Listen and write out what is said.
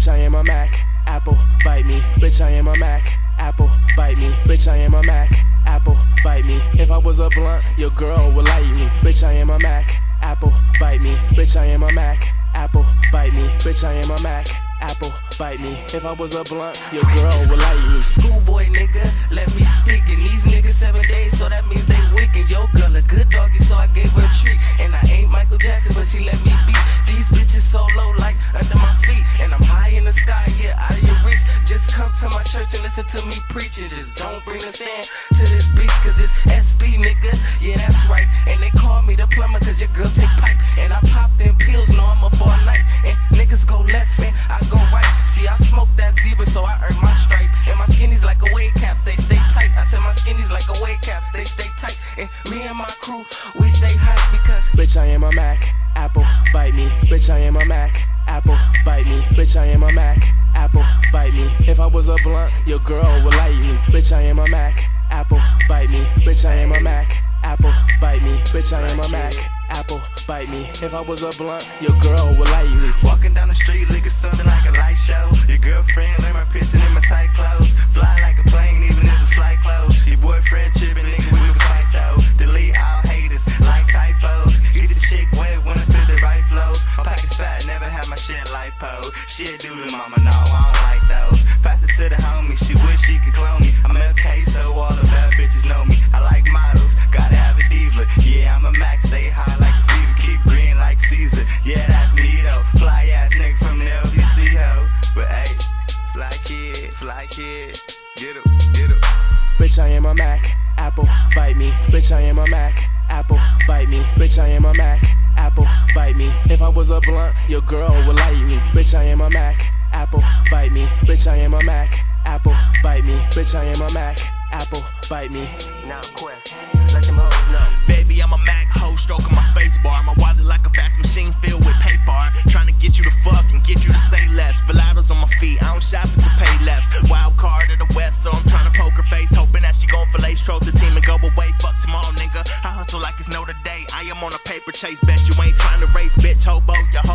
Bitch, I am a Mac. Apple, bite me. Bitch, I am a Mac. Apple, bite me. Bitch, I am a Mac. Apple, bite me. If I was a blunt, your girl would light me. Bitch, I am a Mac. Apple, bite me. Bitch, I am a Mac. Apple, bite me. Bitch, I am a Mac. Apple, bite me. If I was a blunt, your girl would light me. Schoolboy nigga, let me speak. And these niggas 7 days, so that means they wicked. Yo, girl, a good doggy, so I gave her a treat. And I ain't Michael Jackson, but she let me beat. These bitches so low, like under my feet. And I'm high in the sky, yeah, out of your reach. Just come to my church and listen to me preaching. Just don't bring the sand to this beach, cause it's SB, nigga. Yeah, that's right. And they call me the plumber, cause your girl take pipe. And I pop them pills, know I'm up all night. And niggas go left and I go right. See, I smoke that zebra, so I earn my stripe. And my skinnies like a wave cap, they stay tight. I said my skinnies like a wave cap, they stay tight. And me and my crew, we stay hype because bitch, I am a Mac. Apple, bite me. Bitch, I am a Mac. Apple, bite me. Bitch, I am a Mac. Apple, bite me. If I was a blunt, your girl would light me. Bitch, I am a Mac. Apple, bite me. Bitch, I am a Mac. Apple, bite me. Bitch, I am a Mac. Apple, bite me. If I was a blunt, your girl would light me. Walking down the street looking something like a light show. Your girlfriend learn my pissing in my tight clothes. Fly like a plane even if it's flight close. Your boyfriend tripping, nigga, we can fight though. Delete all haters like typos. Get your chick wet when I spit the right flows. My pocket's fat, never had my shit lipo. Shit do to mama, no, I don't like those. Pass it to the homie, she wish she could clone me. I'm FK, so all the bad bitches know me. I like models, gotta have a diva. Yeah, I'm a Mac, stay high like a fever. Keep green like Caesar, yeah, that's me though. Fly ass nigga from the LBC ho. But hey, fly kid, get up, get up. Bitch, I am a Mac. Apple, bite me. Bitch, I am a Mac. Apple, bite me. Bitch, I am a Mac. Apple, bite me. If I was a blunt, your girl would light me. Bitch, I am a Mac. Apple, bite me. Bitch, I am a Mac. Apple, bite me. Bitch, I am a Mac. Apple, bite me. now quest. Let them hoes know. Baby, I'm a Mac hoe, stroking my space bar. My wallet like a fax machine filled with paper. Trying to get you to fuck and get you to say less. Velados on my feet, I don't shop it to pay less. Wild card of the West, so I'm trying to poker face. Hoping that she gon' fillet stroke the team and go away. Fuck tomorrow, nigga. I hustle like it's no today. I am on a paper chase, bet you ain't trying to race, bitch. Hobo, your